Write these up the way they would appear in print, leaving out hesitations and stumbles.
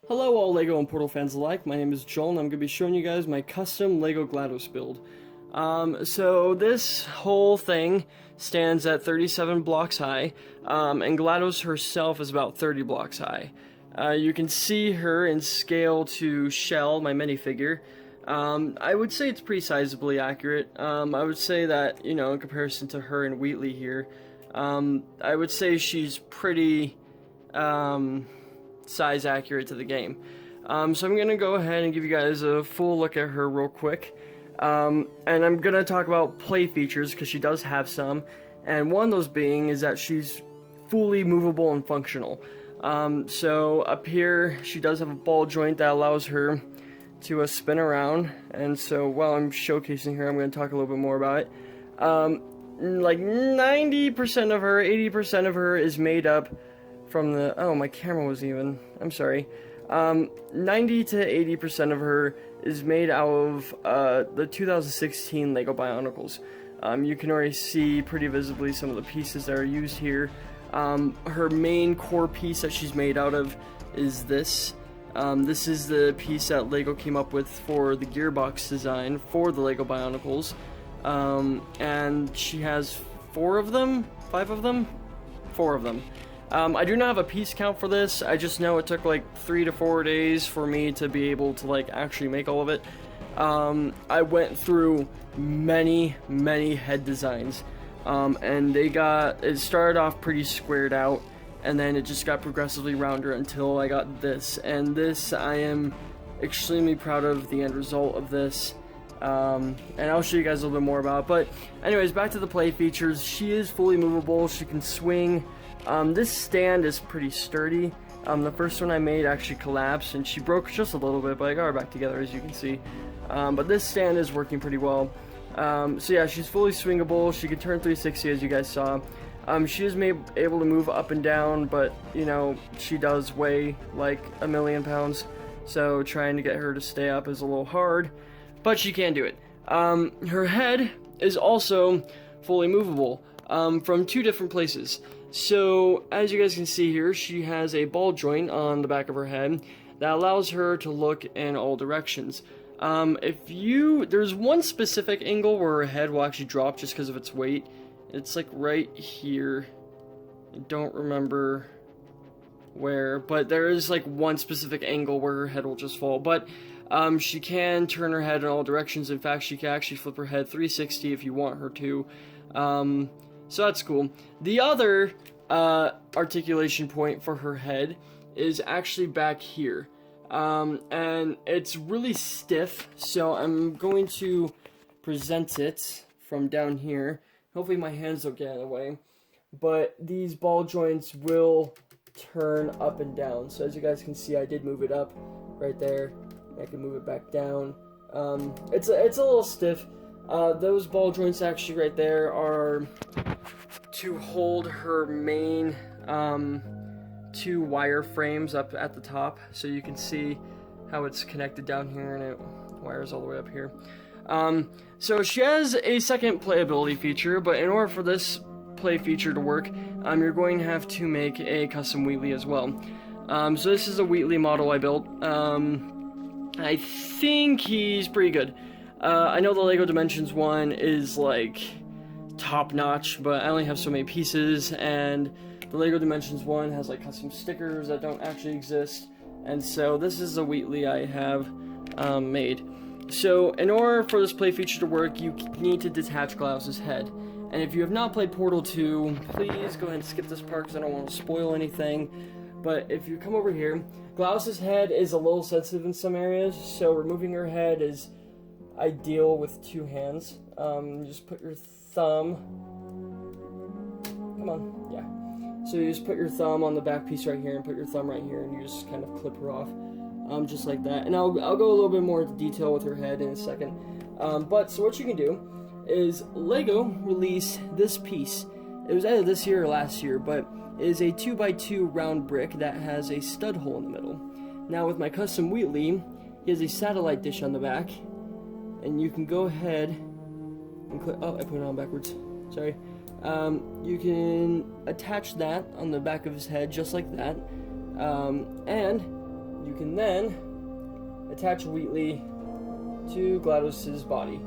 Hello all LEGO and Portal fans alike, my name is Joel and I'm going to be showing you guys my custom LEGO GLaDOS build. So this whole thing stands at 37 blocks high, and GLaDOS herself is about 30 blocks high. You can see her in scale to Shell, my minifigure. I would say it's pretty sizably accurate. I would say that, you know, in comparison to her and Wheatley here, I would say she's pretty, size accurate to the game. So I'm gonna go ahead and give you guys a full look at her real quick. And I'm gonna talk about play features because she does have some, and one of those being is that she's fully movable and functional. So up here she does have a ball joint that allows her to spin around, and so while I'm showcasing her, I'm going to talk a little bit more about it. Like 90% of her, 80% of her is made up from the, oh, my camera was even, I'm sorry, 90 to 80% of her is made out of the 2016 LEGO Bionicles. You can already see pretty visibly some of the pieces that are used here. Her main core piece that she's made out of is this. This is the piece that LEGO came up with for the gearbox design for the LEGO Bionicles. And she has 4 of them? 5 of them? 4 of them. I do not have a piece count for this. I just know it took like 3 to 4 days for me to be able to like actually make all of it. I went through many head designs, and it started off pretty squared out, and then it just got progressively rounder until I got this. And this, I am extremely proud of the end result of this. And I'll show you guys a little bit more about it. But anyways, back to the play features. She is fully movable. She can swing. This stand is pretty sturdy. The first one I made actually collapsed and she broke just a little bit, but I got her back together, as you can see. But this stand is working pretty well. So yeah, she's fully swingable. She can turn 360, as you guys saw. She is able to move up and down, but you know, she does weigh like 1,000,000 pounds, so trying to get her to stay up is a little hard, but she can do it. Her head is also fully movable from 2 different places. So as you guys can see here, she has a ball joint on the back of her head that allows her to look in all directions. There's one specific angle where her head will actually drop just because of its weight. It's like right here. I don't remember where, but there is like one specific angle where her head will just fall. But she can turn her head in all directions. In fact, she can actually flip her head 360 if you want her to. So that's cool. The other articulation point for her head is actually back here. And it's really stiff, so I'm going to present it from down here. Hopefully my hands don't get in the way. But these ball joints will turn up and down. So as you guys can see, I did move it up right there. I can move it back down. It's a little stiff. Those ball joints actually right there are to hold her main 2 wire frames up at the top, so you can see how it's connected down here and it wires all the way up here. So she has a second playability feature, but in order for this play feature to work, you're going to have to make a custom Wheatley as well. So this is a Wheatley model I built. I think he's pretty good. I know the LEGO Dimensions one is like top notch, but I only have so many pieces, and the LEGO Dimensions one has like custom stickers that don't actually exist, and so this is a Wheatley I have made. So in order for this play feature to work, you need to detach GLaDOS' head. And if you have not played Portal 2, please go ahead and skip this part because I don't want to spoil anything. But if you come over here, GLaDOS' head is a little sensitive in some areas, so removing her head is ideal with 2 hands. Just put your thumb, come on, yeah. So you just put your thumb on the back piece right here and put your thumb right here, and you just kind of clip her off, just like that. And I'll go a little bit more into detail with her head in a second. But so what you can do is LEGO release this piece. It was either this year or last year, but it is a 2x2 round brick that has a stud hole in the middle. Now with my custom Wheatley, he has a satellite dish on the back, and you can go ahead and click. Oh, I put it on backwards. Sorry. You can attach that on the back of his head just like that, and you can then attach Wheatley to GLaDOS's body.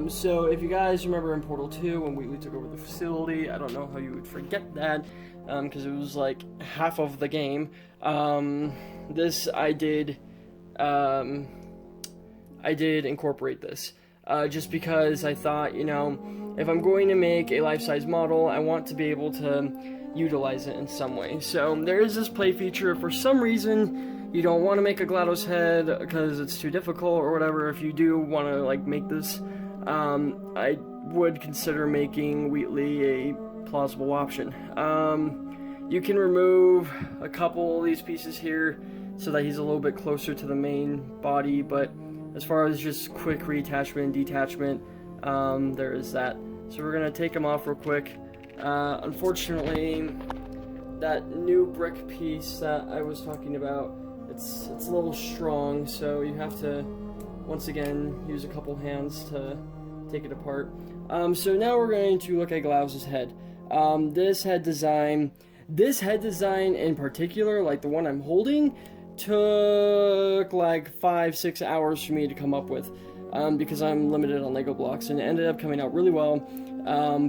So if you guys remember in Portal 2 when Wheatley took over the facility, I don't know how you would forget that, because it was like half of the game. This I did incorporate this, just because I thought, you know, if I'm going to make a life-size model, I want to be able to utilize it in some way. So there is this play feature. If for some reason you don't want to make a GLaDOS head because it's too difficult or whatever, if you do want to like make this, I would consider making Wheatley a plausible option. You can remove a couple of these pieces here so that he's a little bit closer to the main body, but as far as just quick reattachment and detachment, there is that. So we're going to take him off real quick. Unfortunately, that new brick piece that I was talking about, it's a little strong, so you have to, once again, use a couple hands to take it apart. So now we're going to look at GLaDOS's head. This head design in particular, like the one I'm holding, took like 5-6 hours for me to come up with, because I'm limited on Lego blocks, and it ended up coming out really well.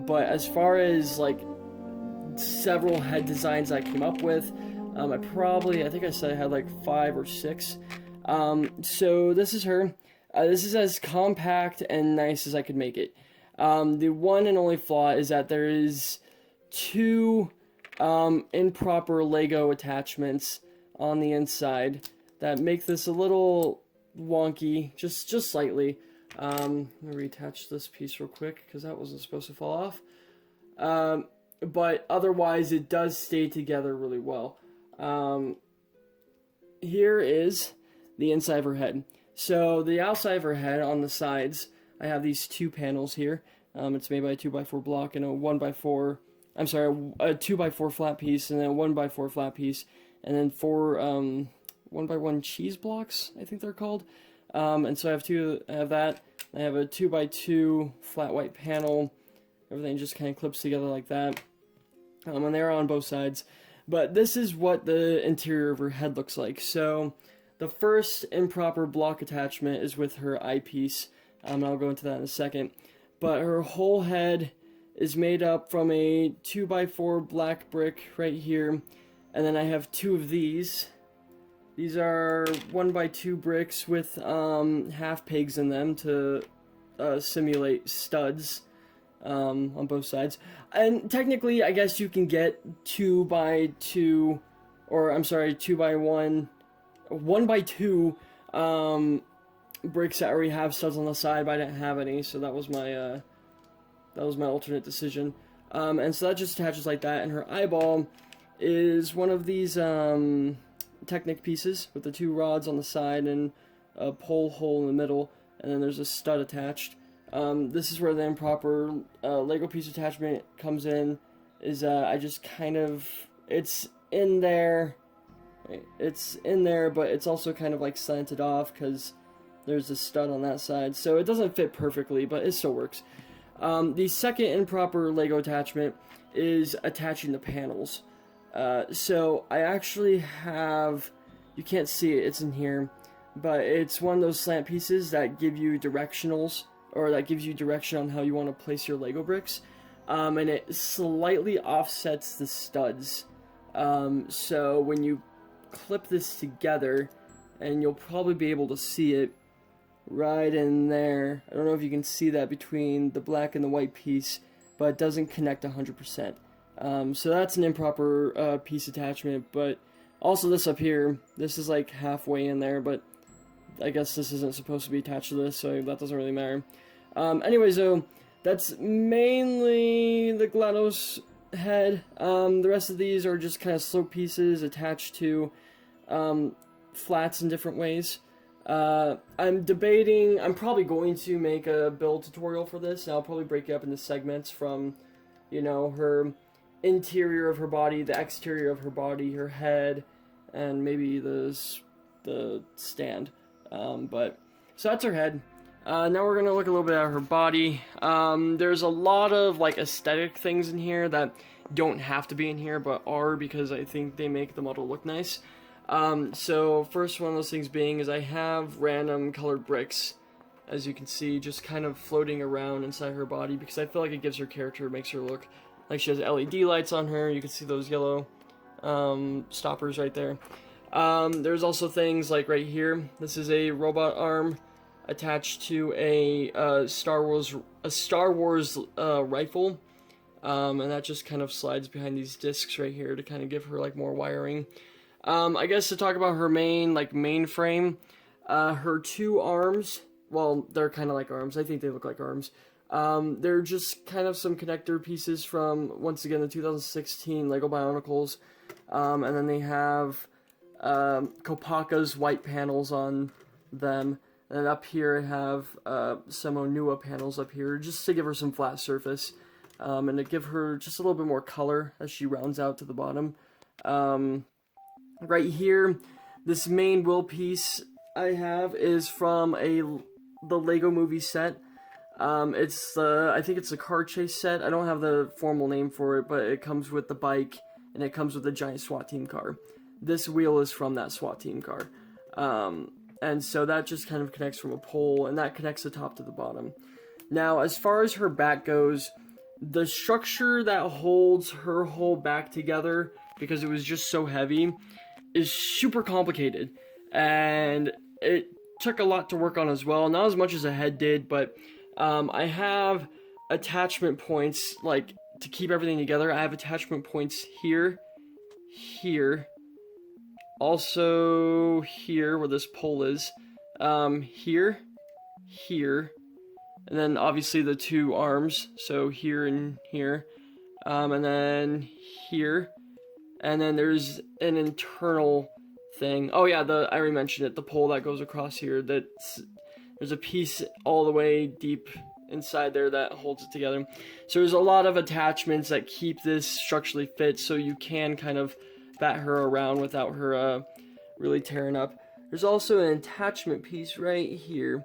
But as far as like several head designs I came up with, I think I said I had like 5 or 6. So this is her. This is as compact and nice as I could make it. The one and only flaw is that there is 2 improper Lego attachments on the inside that make this a little wonky, just slightly. Let me reattach this piece real quick because that wasn't supposed to fall off. But otherwise it does stay together really well. Here is the inside of her head. So the outside of her head on the sides, I have these 2 panels here. It's made by a 2x4 block and a 1x4, a 2x4 flat piece and then a 1x4 flat piece, and then 4 1x1 cheese blocks, I think they're called. And so I have that. I have a 2x2 flat white panel. Everything just kind of clips together like that. And they're on both sides. But this is what the interior of her head looks like. So the first improper block attachment is with her eyepiece. I'll go into that in a second. But her whole head is made up from a 2x4 black brick right here. And then I have 2 of these. These are 1x2 bricks with half pegs in them to simulate studs on both sides. And technically, I guess you can get 2x2, or I'm sorry, 2x1, 1x2 bricks that already have studs on the side, but I didn't have any, so that was my alternate decision. And so that just attaches like that, and her eyeball is one of these Technic pieces with the 2 rods on the side and a pole hole in the middle, and then there's a stud attached. This is where the improper Lego piece attachment comes in. I just kind of, it's in there, but it's also kind of like slanted off because there's a stud on that side, so it doesn't fit perfectly, but it still works. The second improper Lego attachment is attaching the panels. So I actually have, you can't see it, it's in here, but it's one of those slant pieces that give you directionals, or that gives you direction on how you want to place your Lego bricks, and it slightly offsets the studs. So when you clip this together, and you'll probably be able to see it right in there. I don't know if you can see that between the black and the white piece, but it doesn't connect 100%. So that's an improper piece attachment, but also this up here, this is like halfway in there, but I guess this isn't supposed to be attached to this, so that doesn't really matter. Anyways, though, that's mainly the GLaDOS head. The rest of these are just kind of slope pieces attached to flats in different ways. I'm debating, I'm probably going to make a build tutorial for this, and I'll probably break it up into segments from, you know, her interior of her body, the exterior of her body, her head, and maybe the stand. But so that's her head. Now we're gonna look a little bit at her body. There's a lot of like aesthetic things in here that don't have to be in here, but are because I think they make the model look nice. So first one of those things being is I have random colored bricks, as you can see, just kind of floating around inside her body because I feel like it gives her character, makes her look like she has LED lights on her. You can see those yellow stoppers right there. There's also things like right here. This is a robot arm attached to a Star Wars rifle, and that just kind of slides behind these discs right here to kind of give her like more wiring. I guess to talk about her main frame, her two arms. Well, they're kind of like arms. I think they look like arms. They're just kind of some connector pieces from, once again, the 2016 Lego Bionicles. And then they have Kopaka's white panels on them. And then up here I have some Onua panels up here, just to give her some flat surface. And to give her just a little bit more color as she rounds out to the bottom. Right here, this main wheel piece I have is from the Lego movie set. I think it's a car chase set. I don't have the formal name for it, but it comes with the bike and it comes with a giant SWAT team car. This wheel is from that SWAT team car. And so that just kind of connects from a pole, and that connects the top to the bottom. Now, as far as her back goes, the structure that holds her whole back together, because it was just so heavy, is super complicated. And it took a lot to work on as well. Not as much as the head did, but I have attachment points, like, to keep everything together. I have attachment points here, here, also here where this pole is, here, here, and then obviously the two arms, so here and here, and then here, and then there's an internal thing. Oh yeah, I already mentioned it, the pole that goes across here, there's a piece all the way deep inside there that holds it together. So there's a lot of attachments that keep this structurally fit, so you can kind of bat her around without her really tearing up. There's also an attachment piece right here.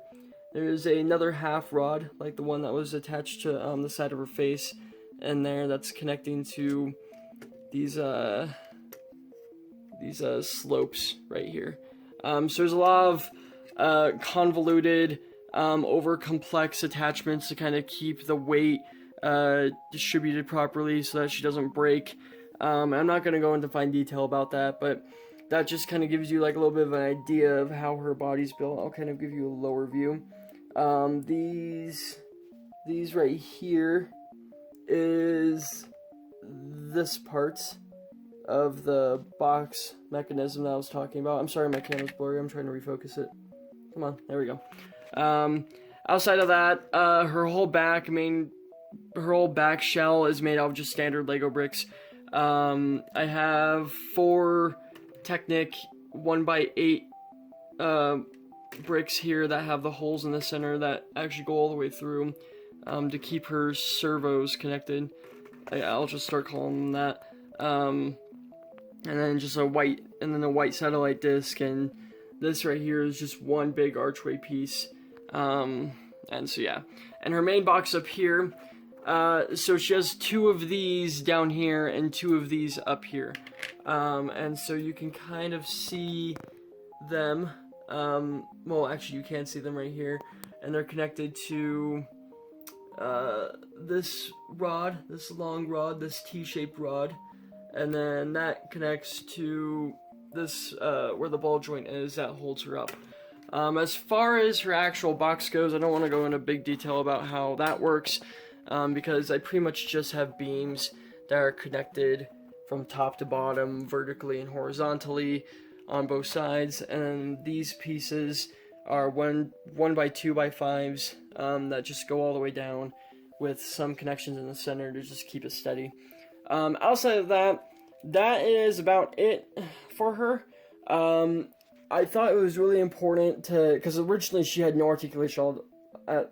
There's another half rod, like the one that was attached to the side of her face, and there that's connecting to these slopes right here. So there's a lot of convoluted, over complex attachments to kind of keep the weight distributed properly so that she doesn't break. I'm not going to go into fine detail about that, but that just kind of gives you like a little bit of an idea of how her body's built. I'll kind of give you a lower view. These right here is this part of the box mechanism that I was talking about. I'm sorry, my camera's blurry. I'm trying to refocus it. Come on, there we go. Outside of that, her whole back shell is made out of just standard Lego bricks. I have 4 Technic 1x8 bricks here that have the holes in the center that actually go all the way through to keep her servos connected. I'll just start calling them that. And then just a white satellite disc, and this right here is just one big archway piece. And so yeah, and her main box up here. So she has 2 of these down here and 2 of these up here. And so you can kind of see them. Well, actually you can't see them right here. And they're connected to this rod, this long rod, this T-shaped rod. And then that connects to this, where the ball joint is that holds her up. As far as her actual box goes, I don't want to go into big detail about how that works. Because I pretty much just have beams that are connected from top to bottom, vertically and horizontally on both sides, and these pieces are 1x2x5s that just go all the way down with some connections in the center to just keep it steady. Outside of that, that is about it for her. I thought it was really important because originally she had no articulation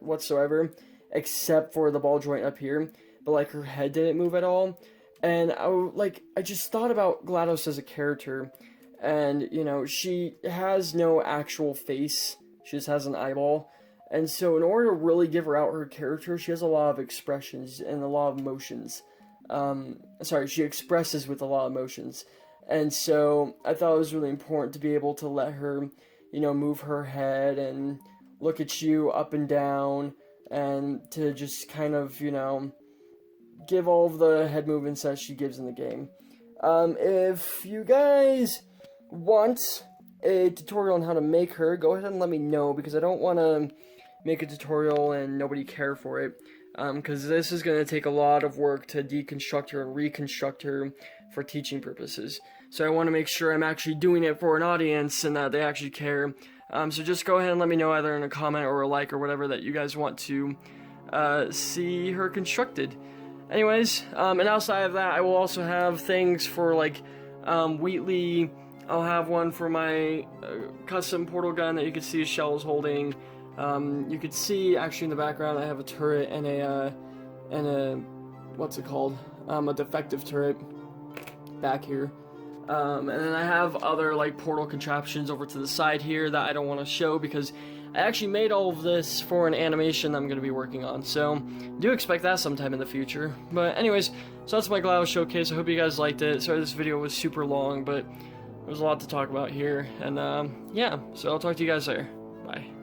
whatsoever, except for the ball joint up here, but like her head didn't move at all. And I just thought about GLaDOS as a character, and you know, she has no actual face, she just has an eyeball, and so in order to really give her out her character, she has a lot of expressions and a lot of emotions. She expresses with a lot of emotions, And so I thought it was really important to be able to let her, you know, move her head and look at you up and down, and to just kind of, you know, give all of the head movements that she gives in the game. If you guys want a tutorial on how to make her, go ahead and let me know, because I don't want to make a tutorial and nobody care for it, because this is going to take a lot of work to deconstruct her and reconstruct her for teaching purposes. So I want to make sure I'm actually doing it for an audience and that they actually care. So just go ahead and let me know either in a comment or a like or whatever that you guys want to see her constructed. Anyways, and outside of that, I will also have things for, like, Wheatley. I'll have one for my custom portal gun that you can see Shell is holding. You could see, actually, in the background, I have a turret and a what's it called? A defective turret back here. And then I have other, like, portal contraptions over to the side here that I don't want to show, because I actually made all of this for an animation I'm going to be working on, so do expect that sometime in the future. But anyways, so that's my GLaDOS showcase. I hope you guys liked it. Sorry this video was super long, but there was a lot to talk about here. And yeah, so I'll talk to you guys later. Bye.